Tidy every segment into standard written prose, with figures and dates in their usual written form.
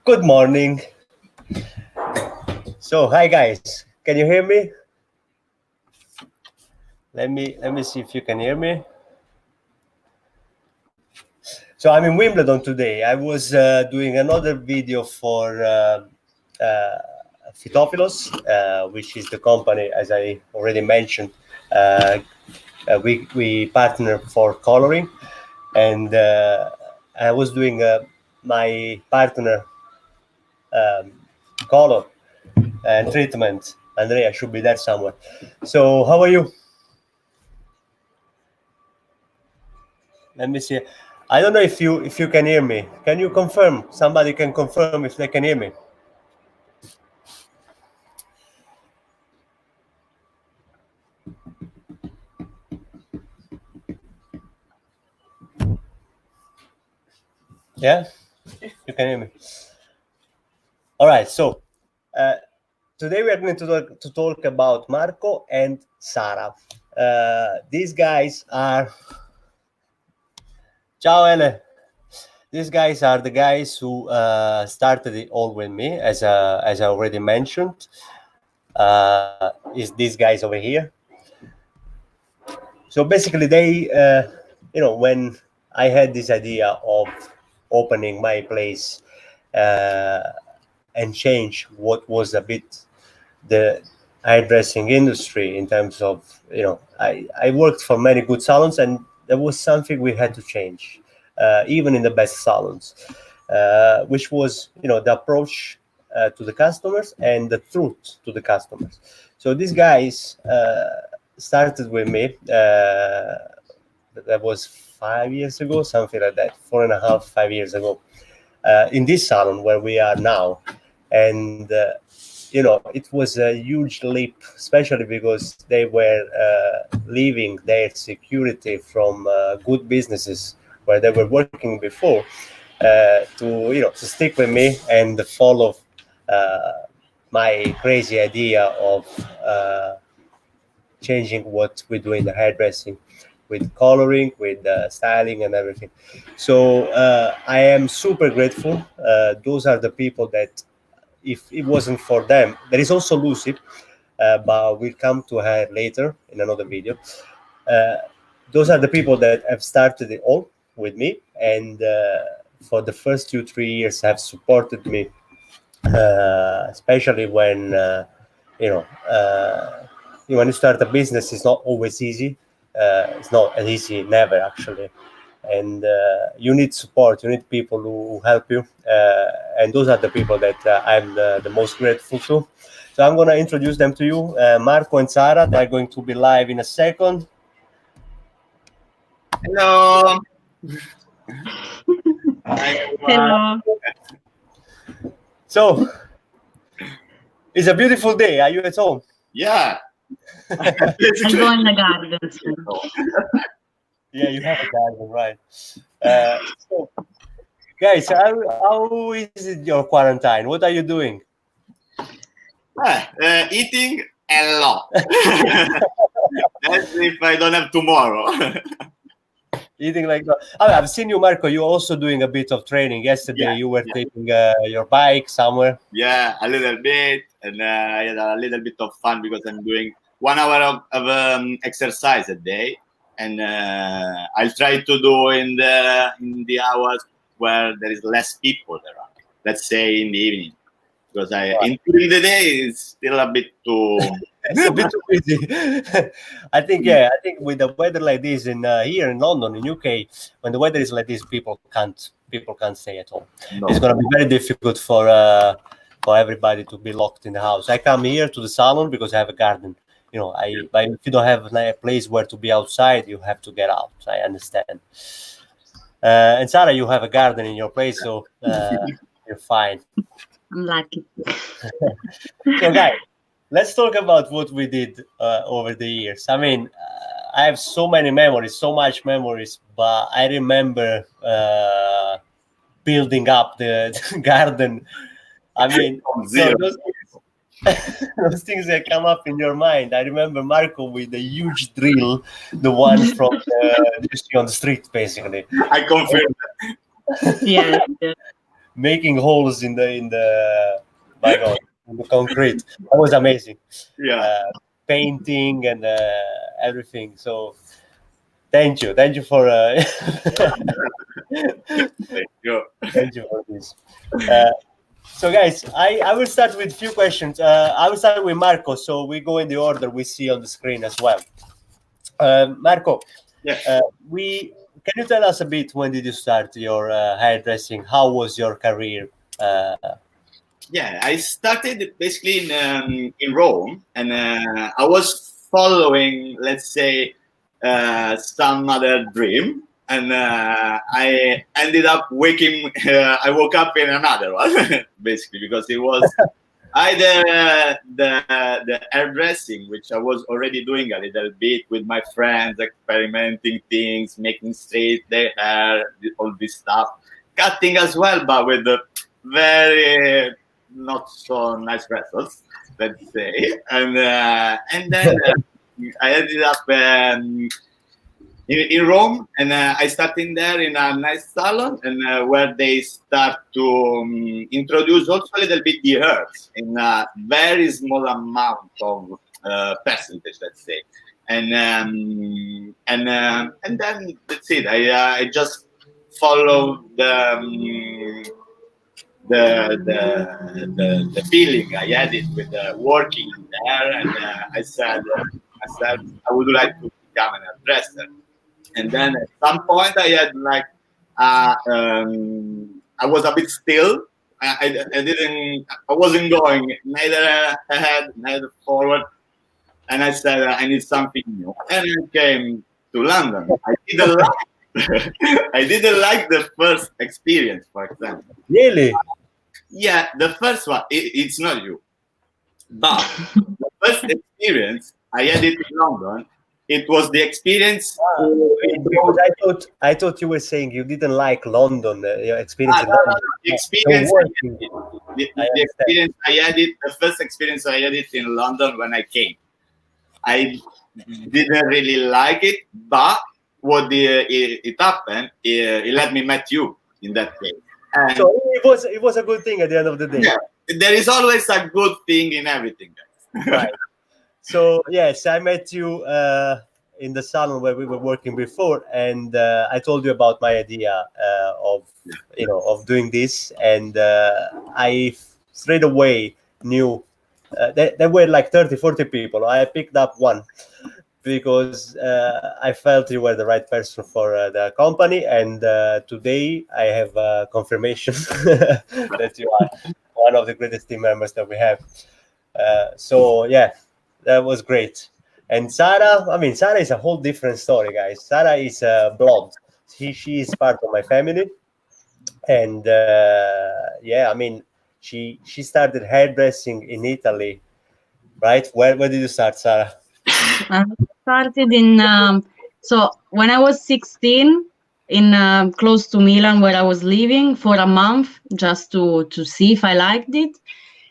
Good morning. So, hi guys. Can you hear me? Let me see if you can hear me. So I'm in Wimbledon today. I was doing another video for Phytophilos, which is the company, as I already mentioned. We partner for coloring, and I was doing my partner color and treatment. Andrea should be there somewhere. So how are you? Let me see. I don't know if you can hear me. Can you confirm? Somebody can confirm if they can hear me. Yeah, you can hear me. All right. So today we are going to talk about Marco and Sara. These guys are. Ciao, Ele. These guys are the guys who started it all with me, as I already mentioned. Is these guys over here? So basically, they, when I had this idea of opening my place and change what was a bit the hairdressing industry in terms of, I worked for many good salons, and there was something we had to change, even in the best salons, which was, the approach to the customers and the truth to the customers. So these guys started with me. That was 5 years ago, something like that, 4.5, 5 years ago, in this salon where we are now. And it was a huge leap, especially because they were leaving their security from good businesses where they were working before, to stick with me and follow my crazy idea of changing what we do in the hairdressing, with coloring, with styling, and everything. So I am super grateful. Those are the people that, if it wasn't for them, there is also Lucy, but we'll come to her later in another video. Uh, those are the people that have started it all with me, and for the first 2-3 years have supported me, especially when when you start a business, it's not always easy. It's not as easy, never actually. And you need support. You need people who help you, and those are the people that I'm the most grateful to. So I'm going to introduce them to you. Marco and Sara, they're going to be live in a second. Hello. Hi, Hello. So it's a beautiful day. Are you at home? Yeah. I go in the garden. Yeah, you have a garden, right? So, guys, how is it your quarantine? What are you doing? Eating a lot. That's if I don't have tomorrow. Eating like that. I've seen you, Marco. You're also doing a bit of training. Yesterday, you were taking your bike somewhere. Yeah, a little bit, and I had a little bit of fun because I'm doing 1 hour of exercise a day, and I'll try to do in the hours where there is less people around. Let's say in the evening, because during the day it's still a bit too. It's a bit too busy. I think with the weather like this in here in London, in UK, when the weather is like this, people can't stay at home. No. It's going to be very difficult for everybody to be locked in the house. I come here to the salon because I have a garden. But if you don't have a place where to be outside, you have to get out. I understand. And Sarah, you have a garden in your place, so you're fine. I'm lucky. So, guys, let's talk about what we did over the years. I mean, I have so much memories, but I remember building up the garden. I mean, so those things that come up in your mind. I remember Marco with a huge drill, the one from you see on the street, basically. I confirm Yes. making holes in the my God, in the concrete. That was amazing. Yeah. Painting and everything. So thank you for Thank you. thank you for this. So guys, I will start with a few questions. I will start with Marco. So we go in the order we see on the screen as well. Marco, Yeah. we can you tell us a bit when did you start your hairdressing? How was your career? Yeah, I started basically in Rome, and I was following, let's say, some other dream, and I ended up waking. I woke up in another one, basically, because it was either the hairdressing, which I was already doing a little bit with my friends, experimenting things, making straight their hair, all this stuff, cutting as well, but with the very not so nice results, let's say, and then I ended up in Rome, and I started there in a nice salon, and where they start to introduce also a little bit the herbs in a very small amount of percentage, let's say, and then that's it. I just follow the feeling I had it with working there, and I said I would like to become an hairdresser. And then at some point I had like I was a bit still. I wasn't going neither ahead neither forward, and I said I need something new. And I came to London. I didn't like I didn't like the first experience, for example. Really? Yeah, the first one. It's not you, but the first experience I had it in London. It was the experience. Because I thought you were saying you didn't like London, your experience in No, London. the experience. So working, The I understand. experience I had it. The first experience I had it in London when I came. I didn't really like it, but it happened. It let me meet you in that case. And So it was a good thing at the end of the day. yeah, there is always a good thing in everything, guys. Right. So yes, I met you in the salon where we were working before, and I told you about my idea of of doing this, and I straight away knew there were like 30, 40 people. I picked up one because I felt you were the right person for the company, and today I have confirmation that you are one of the greatest team members that we have. So yeah, that was great. And Sarah, I mean, Sarah is a whole different story, guys. Sarah is blonde. She is part of my family, and yeah, I mean, she started hairdressing in Italy, right? Where did you start, Sarah? I started in so when I was 16 in close to Milan where I was living for a month just to see if I liked it.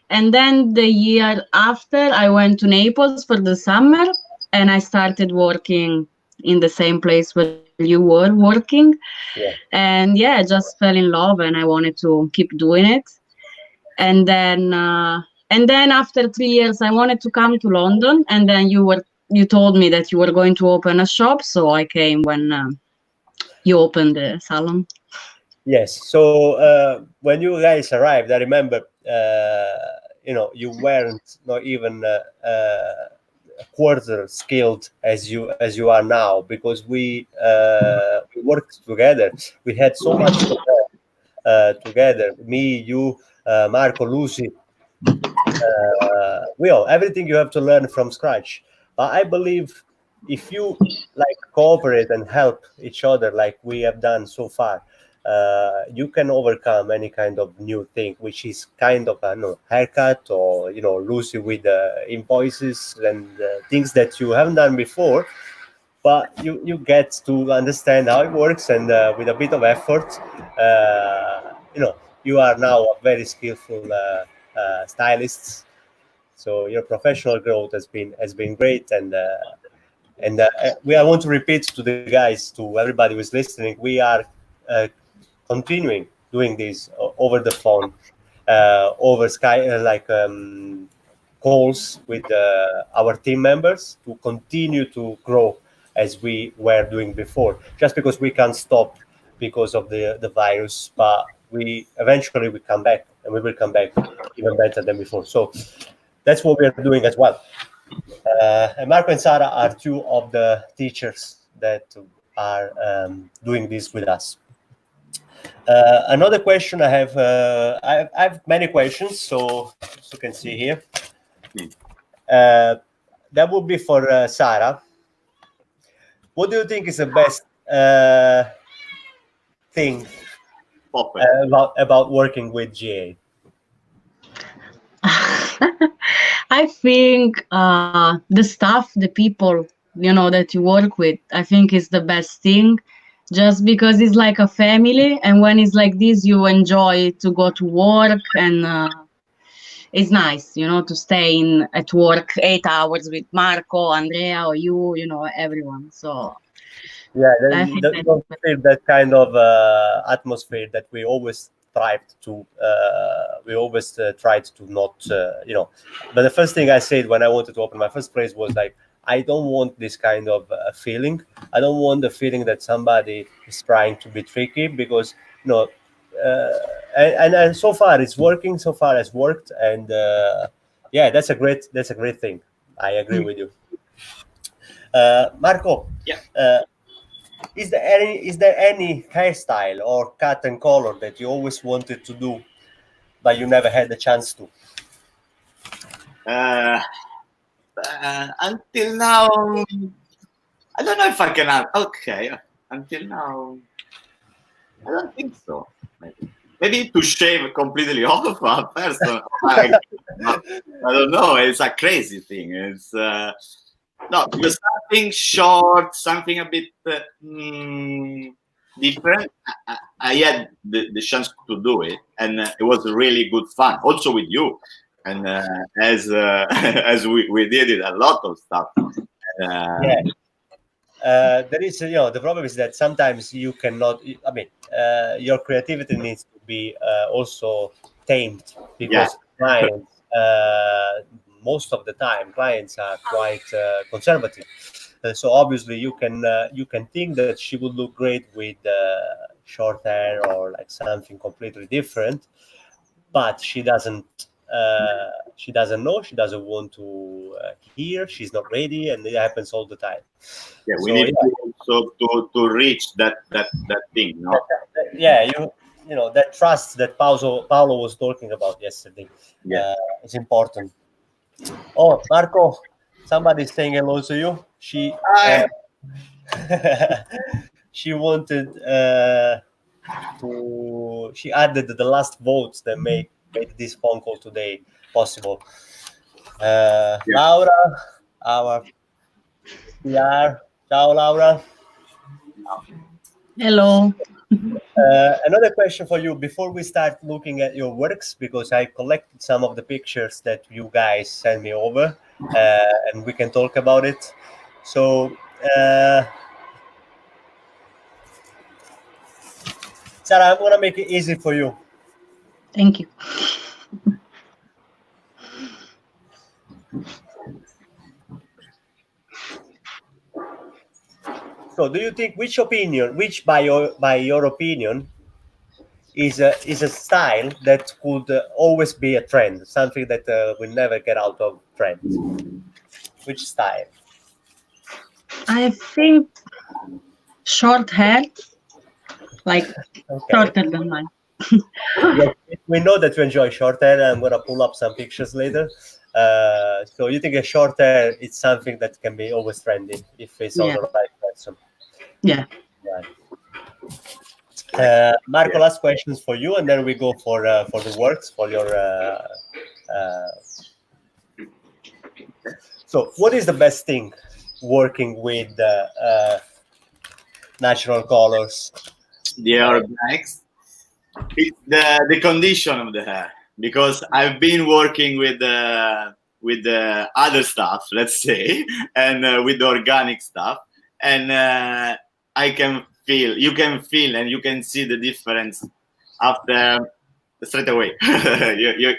And then the year after I went to Naples for the summer and I started working in the same place where you were working. Yeah. And yeah, I just fell in love and I wanted to keep doing it. And then after 3 years I wanted to come to London, and then you told me that you were going to open a shop, so I came when you opened the salon. Yes. So when you guys arrived, I remember, you weren't not even a quarter skilled as you are now, because we worked together. We had so much to learn together. Me, you, Marco, Lucy. We all everything you have to learn from scratch. But I believe if you like cooperate and help each other like we have done so far, you can overcome any kind of new thing, which is kind of a haircut, or Lucy with invoices and things that you haven't done before. But you get to understand how it works, and with a bit of effort, you are now a very skillful stylist. So your professional growth has been great, and I want to repeat to the guys, to everybody who's listening, we are continuing doing this over the phone, over Skype, like calls with our team members to continue to grow as we were doing before. Just because we can't stop because of the virus, but we eventually we come back, and we will come back even better than before. So that's what we are doing as well. And Marco and Sara are two of the teachers that are doing this with us. Another question I have, I have many questions, so as you can see here. That would be for Sara. What do you think is the best thing about working with GA? I think the staff, the people, that you work with, I think is the best thing, just because it's like a family, and when it's like this, you enjoy to go to work, and it's nice, to stay at work 8 hours with Marco, Andrea, or you, everyone. So yeah, I think don't feel that kind of atmosphere that we always tried to tried to not but the first thing I said when I wanted to open my first place was like, I don't want this kind of feeling. I don't want the feeling that somebody is trying to be tricky, because and so far it's working, so far it's worked, and yeah, that's a great thing. I agree with you. Marco, is there any hairstyle or cut and color that you always wanted to do but you never had the chance to? Until now, I don't know if I can add. Okay, until now, I don't think so. Maybe to shave completely off a person. I don't know. It's a crazy thing. It's no, because something short, something a bit different. I had the chance to do it, and it was really good fun. Also with you, and as as we did it, a lot of stuff. Yeah. There is, the problem is that sometimes you cannot. I mean, your creativity needs to be also tamed, because clients, most of the time, clients are quite conservative. So obviously, you can think that she would look great with short hair or like something completely different, but she doesn't. She doesn't know. She doesn't want to hear. She's not ready, and it happens all the time. Yeah, we need to reach that thing, no? Yeah, that trust that Paolo was talking about yesterday. Yeah, it's important. Oh, Marco, somebody's saying hello to you. She she wanted to. She added the last votes that made this phone call today possible. Laura, our PR. Ciao, Laura. hello. Another question for you before we start looking at your works, because I collected some of the pictures that you guys sent me over, and we can talk about it. So, Sarah, I'm going to make it easy for you. Thank you. So, do you think which by your opinion, is a style that could always be a trend, something that will never get out of trend? Which style? I think short hair, like shorter than mine. Yeah, we know that you enjoy short hair. I'm going to pull up some pictures later. So you think a short hair is something that can be always trendy if it's on the right person? Yeah. Right. Marco, last questions for you, and then we go for the works for your. So, what is the best thing working with natural colors? The organics. It's the condition of the hair, because I've been working with the other stuff, let's say, and with the organic stuff, and you can feel and you can see the difference after straight away.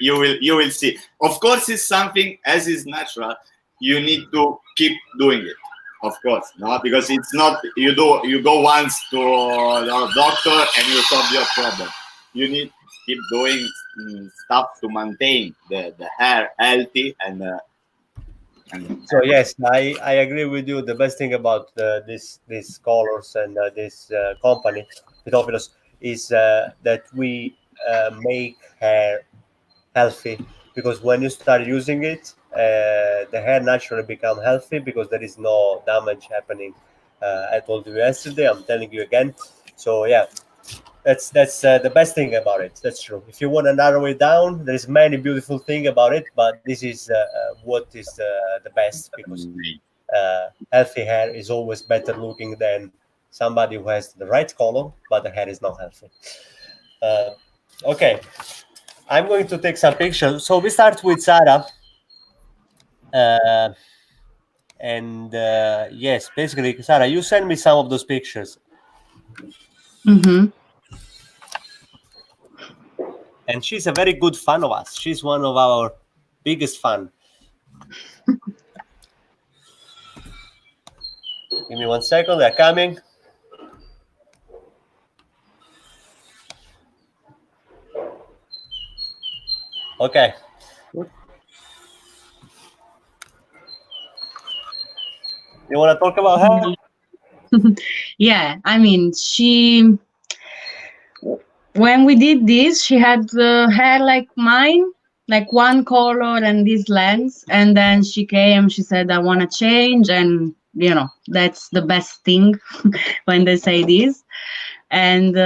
You will see. Of course, it's something as is natural. You need to keep doing it. Of course, no, because it's not you go once to the doctor and you solve your problem. You need to keep doing stuff to maintain the hair healthy and So yes, I agree with you. The best thing about these colors and this company, Pitofilos, is that we make hair healthy, because when you start using it, the hair naturally become healthy because there is no damage happening. I told you yesterday. I'm telling you again. So yeah, that's the best thing about it. That's true. If you want to narrow it down, there's many beautiful thing about it, but this is what is the best, because healthy hair is always better looking than somebody who has the right color but the hair is not healthy. Okay, I'm going to take some pictures. So we start with Sarah. Uh, and yes, basically, Sarah, you send me some of those pictures. Mm-hmm. And she's a very good fan of us. She's one of our biggest fan. Give me 1 second. They're coming. Okay. You want to talk about her? Yeah, I mean, when we did this, she had hair like mine, like one color and this lens. And then she came, she said, I want to change. And, that's the best thing when they say this. And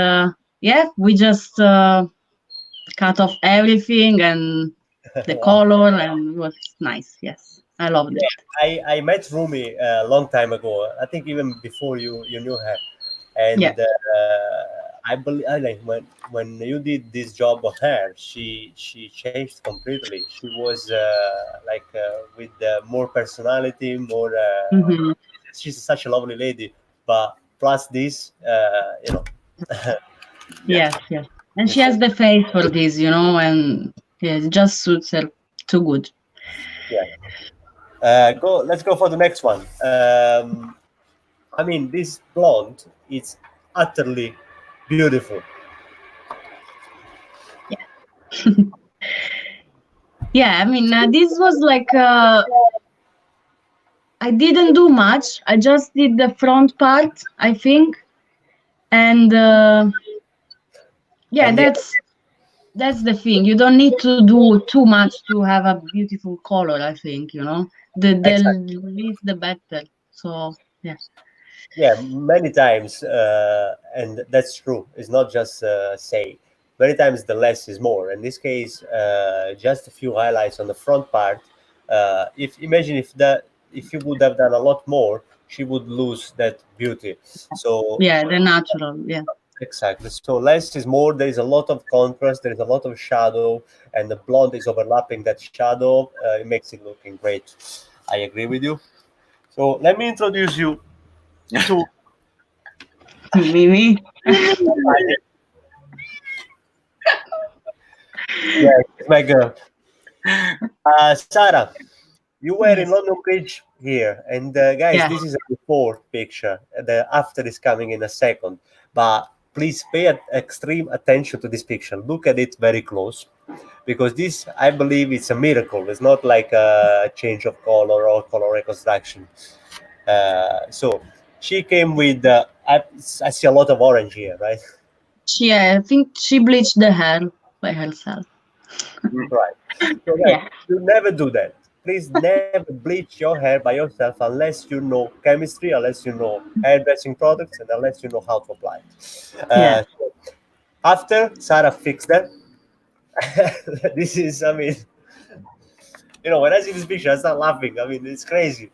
yeah, we just cut off everything and the Wow. color, and it was nice. Yes, I loved it. I met Rumi a long time ago. I think even before you knew her. And Yeah. I believe like when you did this job of her, she changed completely. She was with more personality, more. Mm-hmm. She's such a lovely lady, but plus this, Yes, yes. And she has the face for this, and yeah, it just suits her too good. yeah. Let's go for the next one. I mean, this blonde is utterly beautiful. Yeah, I mean, this was like I didn't do much. I just did the front part, I think, and yeah, And that's the thing. You don't need to do too much to have a beautiful color. I think the exactly. least the better. So yeah. Yeah, many times, and that's true. It's not just say. Many times the less is more. In this case, just a few highlights on the front part. If imagine if you would have done a lot more, she would lose that beauty. So Yeah, the natural. Yeah. exactly. So less is more. There is a lot of contrast. There is a lot of shadow, and the blonde is overlapping that shadow. It makes it looking great. I agree with you. So let me introduce you to Mimi. yeah, it's my girl. Sarah, you were in Yes. London Bridge here, and guys, Yeah. this is a before picture. The after is coming in a second, but please pay extreme attention to this picture. Look at it very close, because this, I believe, it's a miracle. It's not like a change of color or color reconstruction. So she came with. I see a lot of orange here, right? I think she bleached the hair by herself. Right. So guys, Yeah. you never do that. Please never bleach your hair by yourself unless you know chemistry, unless you know hairdressing products, and unless you know how to apply it. Yeah. So after Sarah fixed that, this is, I mean, when I see this picture, I start laughing. I mean, it's crazy.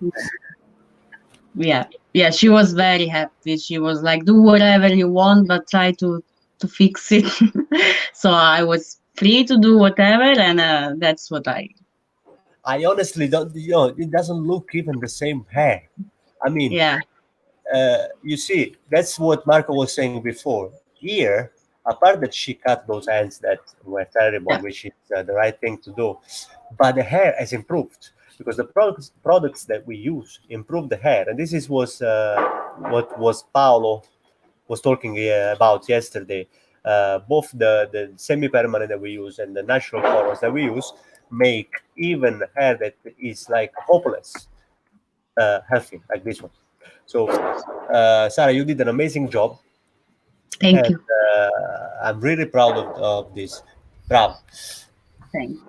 Yeah. Yeah. She was very happy. She was like, do whatever you want, but try to fix it. So I was free to do whatever, and that's what I. I honestly don't, it doesn't look even the same hair. I mean, Yeah. you see, that's what Marco was saying before. Here, apart that she cut those ends that were terrible, which is the right thing to do, but the hair has improved because the products that we use improve the hair, and this is what was Paolo was talking about yesterday. Both the semi-permanent that we use and the natural colors that we use make even hair that is like hopeless healthy, like this one. So, Sarah, you did an amazing job. Thank And you. I'm really proud of this. Proud. Thanks.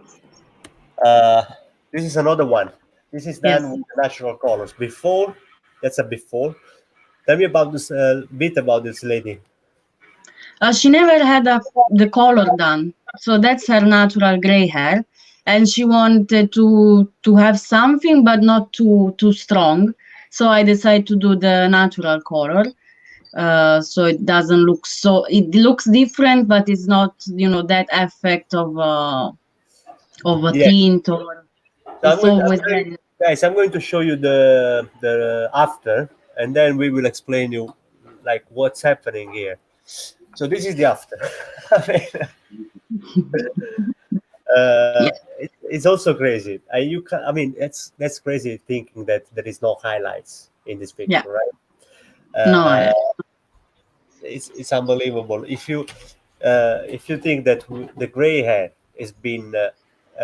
This is another one. This is done Yes. with the natural colors. Before, that's a before. Tell me about this bit about this lady. She never had the color done, so that's her natural gray hair, and she wanted to have something, but not too strong. So I decided to do the natural color. So it doesn't look so. It looks different, but it's not, that effect of a Yes. tint or. So It's always there. guys, I'm going to show you the after, and then we will explain you like what's happening here. So this is the after. I mean, it's also crazy. I mean, that's crazy thinking that there is no highlights in this picture, Yeah. right? No, It's unbelievable. If you think that the gray hair is being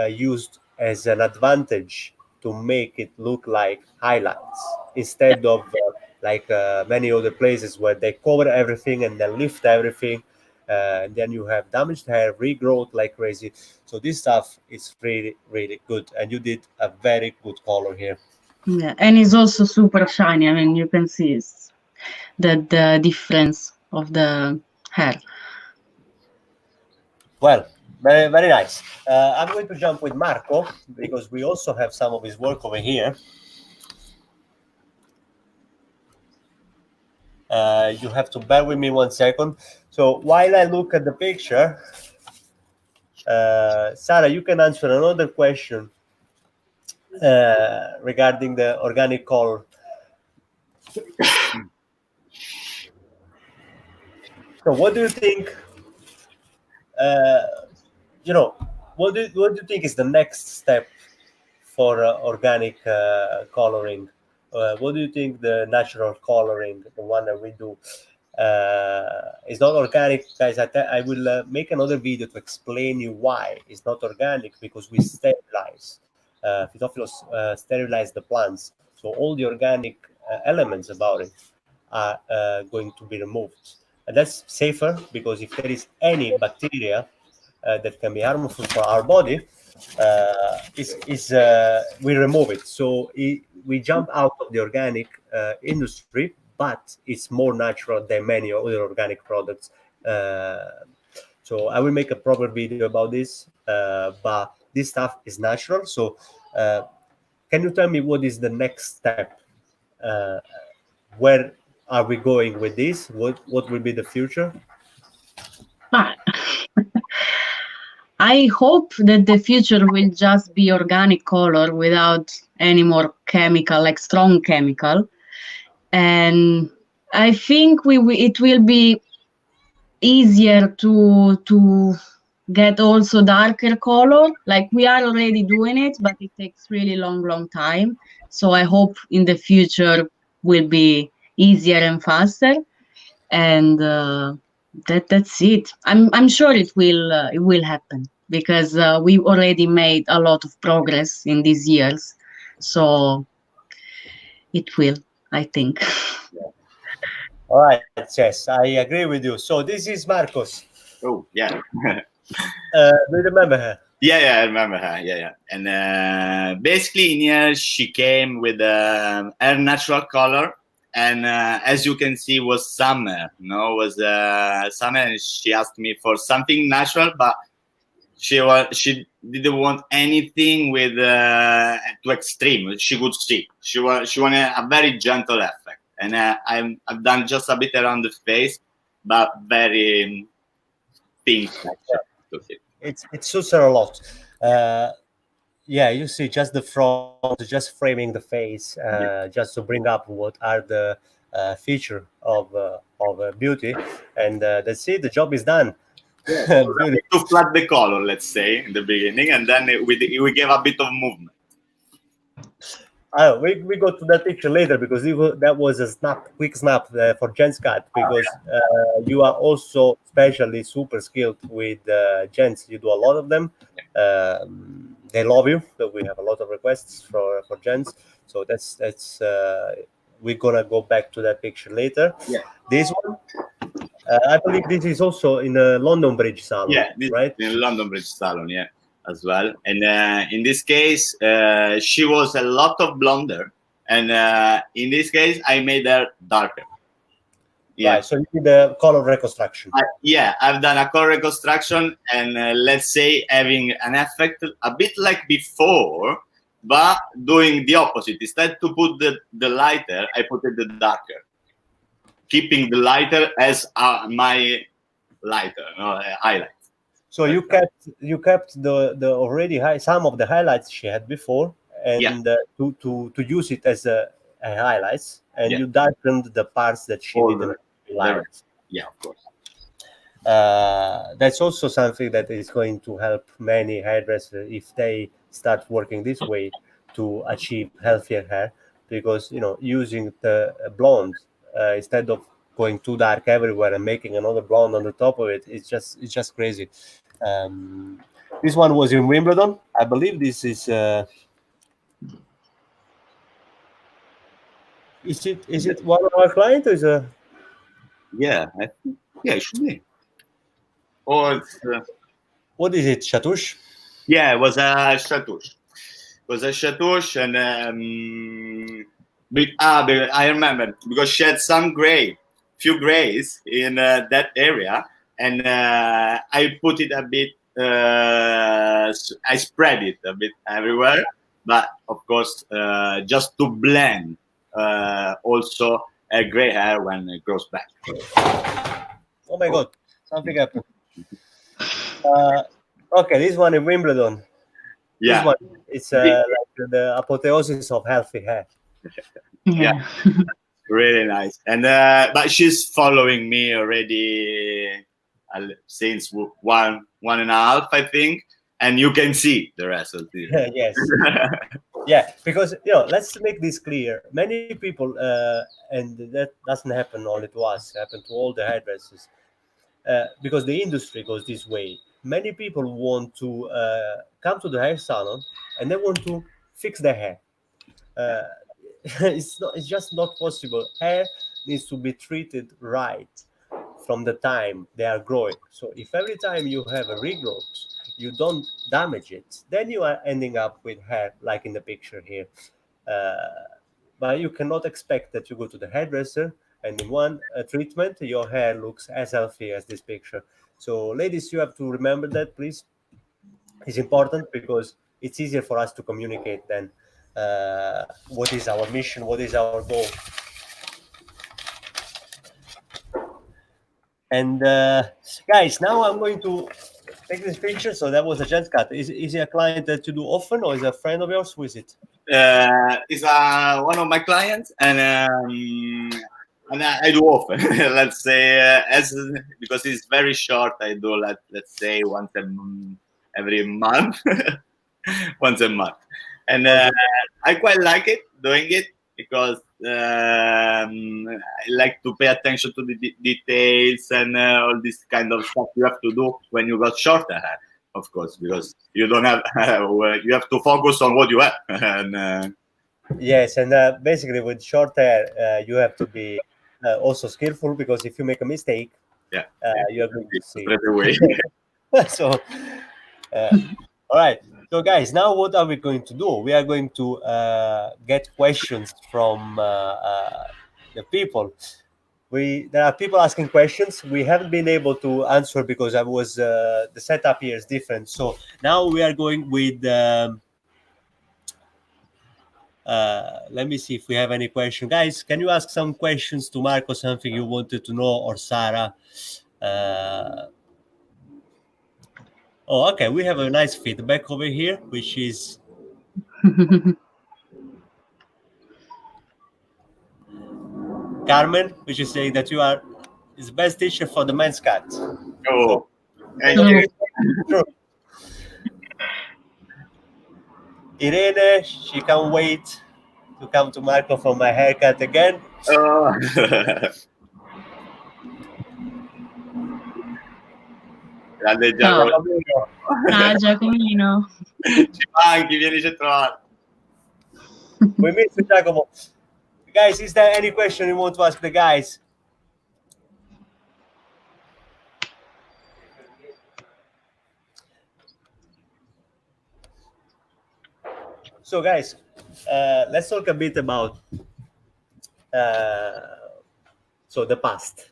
used as an advantage to make it look like highlights instead of like many other places where they cover everything and then lift everything, and then you have damaged hair, regrowth like crazy. So this stuff is really really good, and you did a very good color here. yeah, and it's also super shiny. I mean, you can see the difference of the hair. Well, very, very nice. I'm going to jump with Marco because we also have some of his work over here. You have to bear with me 1 second. So while I look at the picture, Sarah, you can answer another question regarding the organic color. So what do you think? Uh, what do you think is the next step for organic coloring? What do you think the natural coloring, the one that we do, is not organic, guys? I will make another video to explain you why it's not organic, because we sterilize. Phytophilus sterilize the plants, so all the organic elements about it are going to be removed, and that's safer because if there is any bacteria that can be harmful for our body, we remove it. So we jump out of the organic industry, but it's more natural than many other organic products. So I will make a proper video about this, but this stuff is natural. So can you tell me what is the next step? Uh, where are we going with this? What will be the future? Ah, I hope that the future will just be organic color without any more chemical, like strong chemical. And I think it will be easier to get also darker color. Like we are already doing it, but it takes really long time. So I hope in the future will be easier and faster. And that's it. I'm sure it will happen because we already made a lot of progress in these years. So it will, I think. All right, yes, I agree with you. So this is Marcos. Oh, yeah. Do you remember her? Yeah, I remember her. Yeah. And basically, in here, she came with her natural color. And as you can see, was summer. Was summer, and she asked me for something natural, but she didn't want anything with too extreme. She could see. She wanted a very gentle effect, and I've done just a bit around the face, but very thin. It suits her a lot. Yeah, you see, just the front, just framing the face, just to bring up what are the feature of beauty, and that's it. The job is done. To flat the color, let's say, in the beginning, and then we gave a bit of movement. We go to that picture later because that was a quick snap for Jen's cut, because you are also especially super skilled with gents. You do a lot of them. They love you. So we have a lot of requests for gents. So that's we're gonna go back to that picture later. Yeah. This one, I believe this is also in a London Bridge salon. Yeah, right? In London Bridge salon, yeah, as well. And in this case, she was a lot of blonder, and in this case, I made her darker. Yeah. Right. So you did the color reconstruction. Yeah, I've done a color reconstruction, and let's say having an effect a bit like before, but doing the opposite. Instead to put the lighter, I put it the darker, keeping the lighter as my lighter, highlight. So you kept the already high, some of the highlights she had before, and to use it as a highlights, and you darkened the parts that she didn't like. Yeah, of course. That's also something that is going to help many hairdressers if they start working this way to achieve healthier hair, because using the blonde instead of going too dark everywhere and making another blonde on the top of it, it's just crazy. This one was in Wimbledon, I believe. This is it one of our clients, or is a it should be. Or it's, what is it, Chatouche? Yeah, it was a Chatouche. And I remember because she had some few grays in that area, and I put it a bit. I spread it a bit everywhere, but of course, just to blend also a gray hair when it grows back. Oh my God, something happened. Okay, this one in Wimbledon. Yeah, this one, it's like the apotheosis of healthy hair. Yeah. Really nice. And but she's following me already since one and a half, I think, and you can see the rest of this. Yes. Yeah, because let's make this clear. Many people, and that doesn't happen only to us, it happens to all the hairdressers, because the industry goes this way. Many people want to come to the hair salon and they want to fix their hair. It's just not possible. Hair needs to be treated right from the time they are growing. So if every time you have a regrowth, you don't damage it, then you are ending up with hair like in the picture here. But you cannot expect that you go to the hairdresser and in one treatment your hair looks as healthy as this picture. So ladies, you have to remember that, please. It's important because it's easier for us to communicate then what is our mission, what is our goal. And guys, now I'm going to take this picture. So that was a gents cut. Is he a client that you do often, or is a friend of yours? Who is it? It's one of my clients, and I do often. Let's say because it's very short. I do let's say once every month, once a month, and I quite like it doing it because I like to pay attention to the details and all this kind of stuff you have to do when you got shorter hair, of course, because you don't have you have to focus on what you have. And yes, and basically with short hair, you have to be also skillful, because if you make a mistake, you are going to see straight away. So, all right. So, guys, now what are we going to do? We are going to get questions from the people. There are people asking questions. We haven't been able to answer because the setup here is different. So now we are going with. Let me see if we have any question. Guys, can you ask some questions to Marco? Something you wanted to know, or Sarah? Oh, okay. We have a nice feedback over here, which is Carmen, which is saying that you are his best teacher for the men's cut. Oh, thank So, you. true. Irene, she can't wait to come to Marco for my haircut again. Oh. Grande Ciao. Giacomo. Ciao Giacomino. Ci manchi, vienici a trovare. We miss you, Giacomo. Guys, is there any question you want to ask the guys? So, guys, let's talk a bit about the past.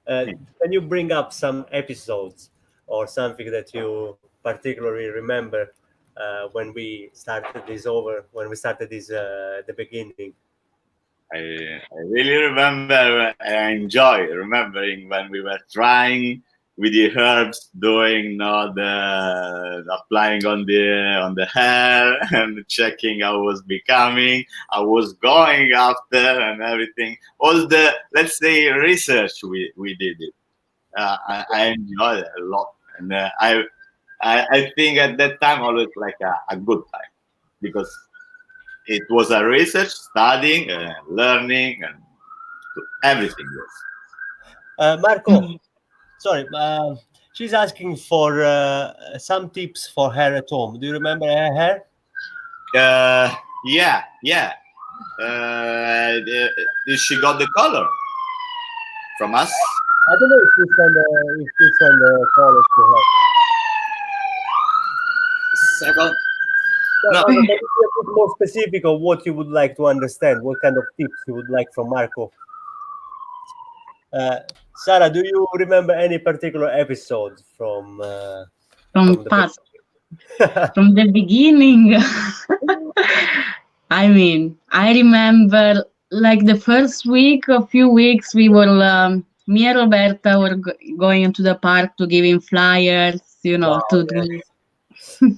Can you bring up some episodes or something that you particularly remember when we started this the beginning? I really remember, I enjoy remembering when we were trying with the herbs, doing the applying on the hair and checking how it was becoming, I was going after and everything. All the, let's say, research we did it. I enjoyed it a lot, and I think at that time always like a good time because it was a research, studying, learning, and everything. Marco, sorry, she's asking for some tips for hair at home. Do you remember her hair? Yeah. She got the color from us. I don't know if this on the college to her. Second. No, No. can you be a bit more specific of what you would like to understand? What kind of tips you would like from Marco? Sarah, do you remember any particular episode from From the past, from the beginning. I mean, I remember like the first week, a few weeks, we were me and Roberta were going into the park to give him flyers, Wow, to yeah. do.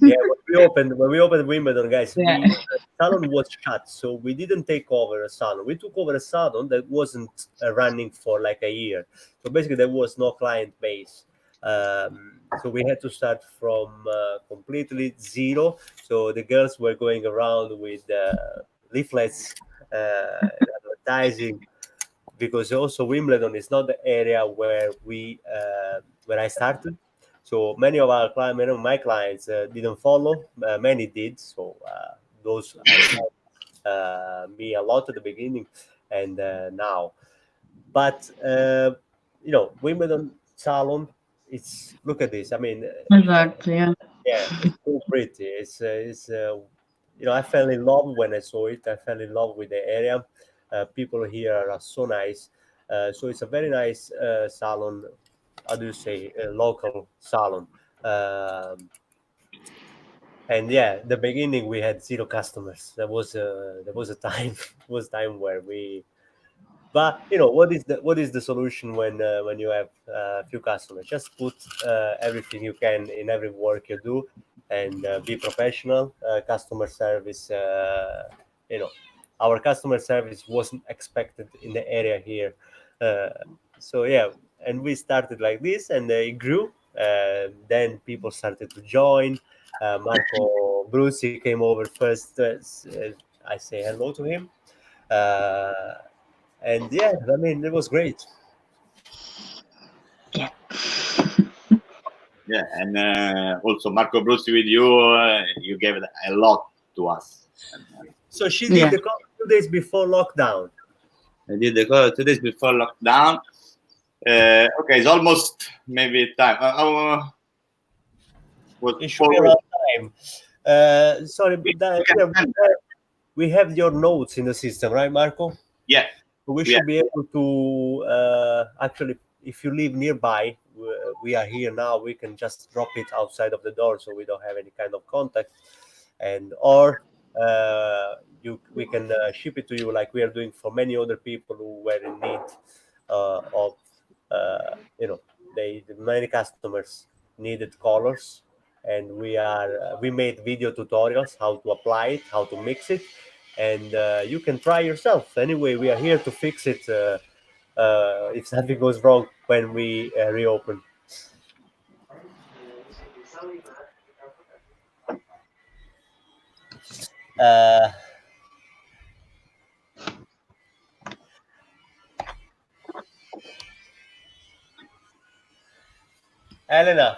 Yeah, when we opened Wimbledon, guys, Yeah. the salon was shut, so we didn't take over a salon. We took over a salon that wasn't running for like a year. So basically, there was no client base. So we had to start from completely zero. So the girls were going around with leaflets, advertising, because also Wimbledon is not the area where where I started. So many of my clients didn't follow. Many did. So those me a lot at the beginning and now. But Wimbledon salon. It's look at this. I mean, Exactly. Yeah. yeah, it's so pretty. I fell in love when I saw it. I fell in love with the area. People here are so nice. So it's a very nice salon. How do you say a local salon? And yeah, the beginning we had zero customers. There was a time was time where we. But what is the solution when you have a few customers? Just put everything you can in every work you do, and be professional. Customer service, our customer service wasn't expected in the area here. Uh, so yeah, and we started like this, and it grew. Then people started to join. Marco Brucey came over first. I say hello to him. Uh, and yeah, I mean, it was great. Yeah. Yeah, and also Marco Brusti with you, you gave a lot to us. So she did the call 2 days before lockdown. I did the call 2 days before lockdown. Okay, it's almost maybe time. It should be around time. Sorry, we have your notes in the system, right, Marco? Yeah. We should be able to actually, if you live nearby, we are here now. We can just drop it outside of the door, so we don't have any kind of contact, or we can ship it to you like we are doing for many other people who were in need of many customers needed colors, and we made video tutorials how to apply it, how to mix it, and you can try yourself. Anyway, we are here to fix it if something goes wrong when we reopen. Uh, Elena,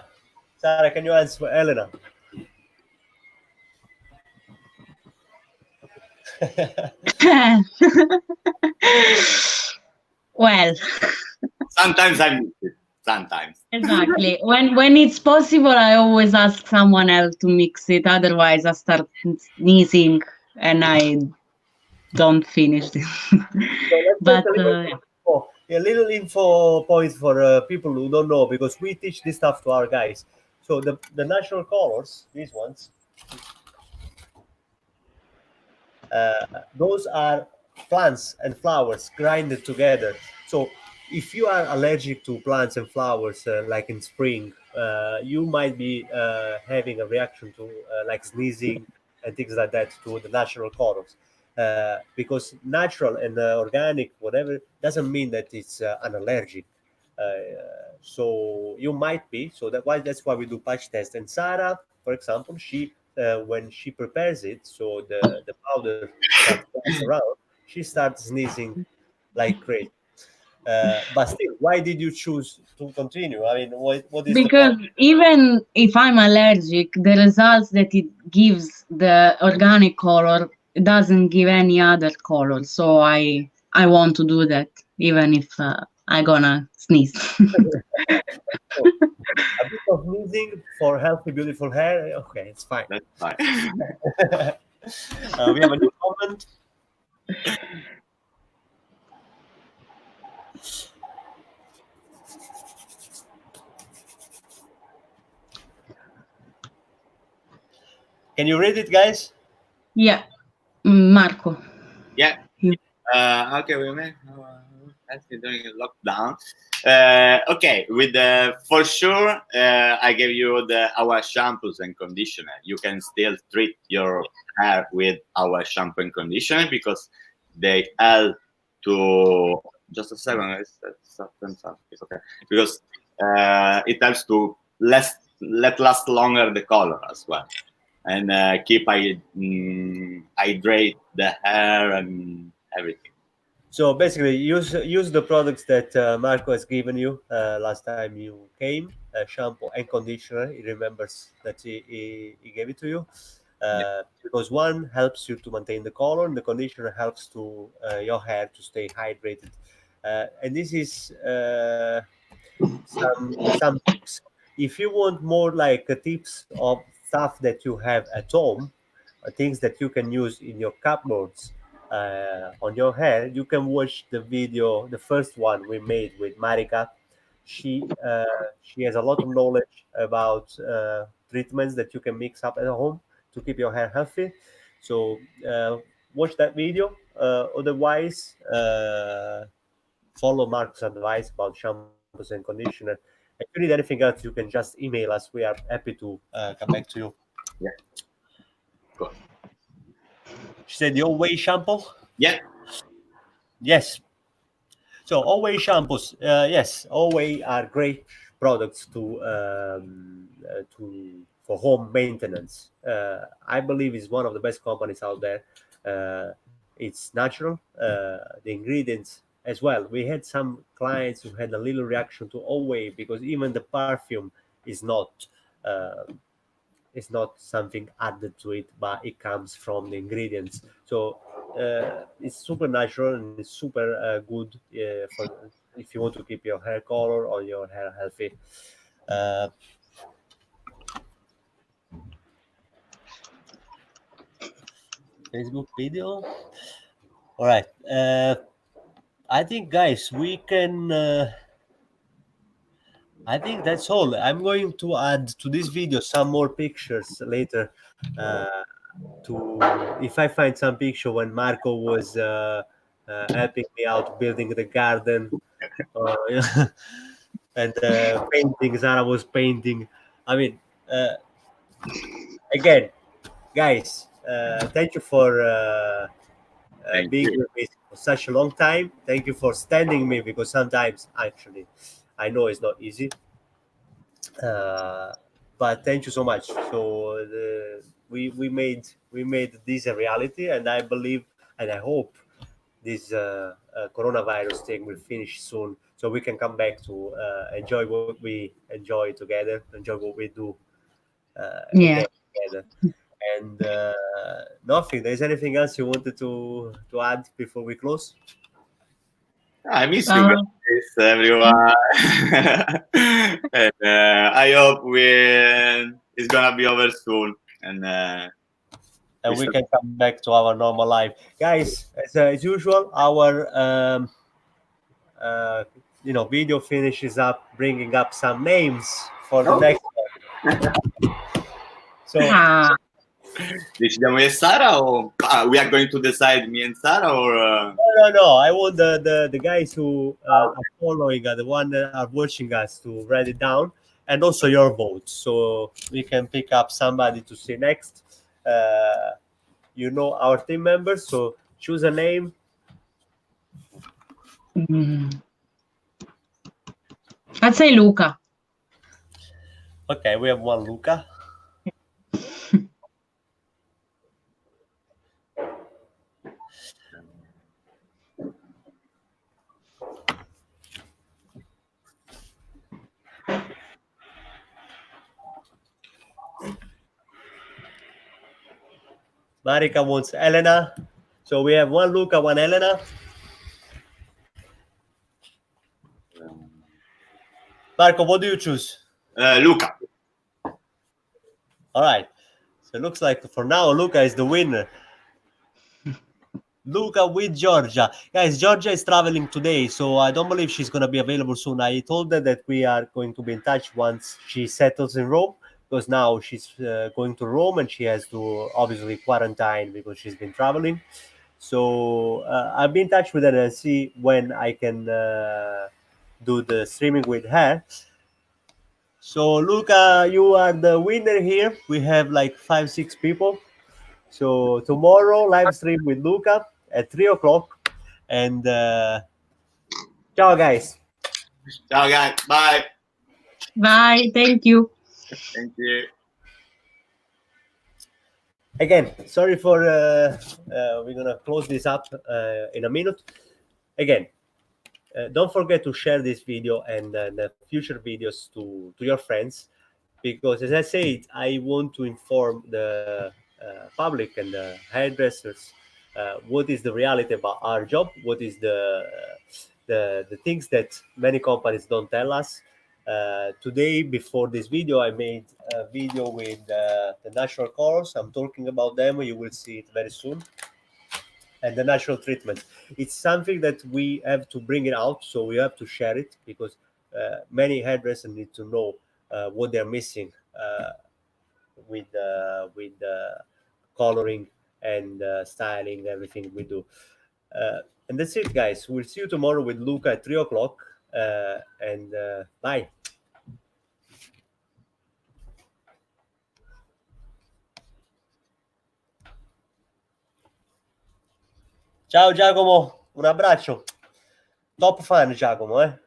Sarah, can you answer for Elena? Well, Sometimes I miss it. Sometimes. exactly. When it's possible, I always ask someone else to mix it. Otherwise, I start sneezing and I don't finish it. So let's But make a little info point for people who don't know, because we teach this stuff to our guys. So the natural colors, these ones, those are plants and flowers grinded together. So if you are allergic to plants and flowers, like in spring, you might be having a reaction to like sneezing and things like that to the natural colors. Because natural and organic, whatever, doesn't mean that it's an allergic. So you might be. So that's why we do patch test. And Sarah, for example, she when she prepares it, so the powder starts going around, she starts sneezing like crazy. But still, why did you choose to continue? I mean, what is the because point? even if I'm allergic, the results that it gives the organic color doesn't give any other color. So I want to do that, even if I gonna sneeze. So, a bit of sneezing for healthy, beautiful hair. Okay, it's fine. That's fine. We have a new comment. Can you read it, guys? Yeah, Marco. Yeah. You. Okay, we may actually doing a lockdown. Okay, with for sure, I gave you our shampoos and conditioner. You can still treat your hair with our shampoo and conditioner because they help to just a second. It's okay because it helps to let last longer the color as well, and hydrate the hair and everything. So basically, use the products that Marco has given you last time you came, shampoo and conditioner. He remembers that he gave it to you, Yeah. because one helps you to maintain the color, and the conditioner helps to your hair to stay hydrated. And this is some tips. If you want more like tips of stuff that you have at home, things that you can use in your cupboards on your hair, you can watch the video, the first one we made with Marika. She has a lot of knowledge about treatments that you can mix up at home to keep your hair healthy. So watch that video. Otherwise, follow Mark's advice about shampoos and conditioner. If you need anything else, you can just email us. We are happy to come back to you. Yeah. Good. She said the Always shampoo. Yeah. Yes. So Always shampoos. Yes, Always are great products to for home maintenance. I believe it's one of the best companies out there. It's natural. The ingredients as well. We had some clients who had a little reaction to Always because even the perfume is uh, not something added to it, but it comes from the ingredients. So it's super natural and it's super good for if you want to keep your hair color or your hair healthy. Uh, Facebook video. All right. I think, guys, we can. I think that's all. I'm going to add to this video some more pictures later. To if I find some picture when Marco was helping me out building the garden, uh, and painting. Zara was painting. I mean, again, guys, thank you for being with me for such a long time. Thank you for standing me, because sometimes actually I know it's not easy. But thank you so much. So we made this a reality, and I believe and I hope this coronavirus thing will finish soon, so we can come back to enjoy what we enjoy together, enjoy what we do Yeah. again together. And nothing. There's anything else you wanted to add before we close? I miss you guys, everyone. And I hope it's gonna be over soon. And we can come back to our normal life, guys. As usual, our video finishes up bringing up some names for the next one. So decidiamo io e Sara, or we are going to decide, me and Sara, or no, I want the guys who are following, the one that are watching us, to write it down, and also your votes, so we can pick up somebody to see next. Our team members, so choose a name. I'd say Luca. Okay, we have one Luca. Marika wants Elena. So we have one Luca, one Elena. Marco, what do you choose? Luca. All right. So it looks like for now, Luca is the winner. Luca with Georgia. Guys, Georgia is traveling today, so I don't believe she's going to be available soon. I told her that we are going to be in touch once she settles in Rome, because now she's going to Rome and she has to obviously quarantine because she's been traveling. So I'll be in touch with her and see when I can do the streaming with her. So Luca, you are the winner here. We have like 5-6 people. So tomorrow live stream with Luca at 3:00. And ciao guys. Ciao guys. Bye. Bye. Thank you. Thank you. Again, sorry for we're gonna close this up in a minute. Again, don't forget to share this video and the future videos to your friends, because as I said, I want to inform the public and the hairdressers what is the reality about our job, what is the things that many companies don't tell us. Today, before this video, I made a video with the natural colors. I'm talking about them. You will see it very soon. And the natural treatment. It's something that we have to bring it out, so we have to share it, because many hairdressers need to know what they're missing with coloring and styling, everything we do. And that's it, guys. We'll see you tomorrow with Luca at 3:00. And bye. Ciao Giacomo, un abbraccio. Top fan Giacomo,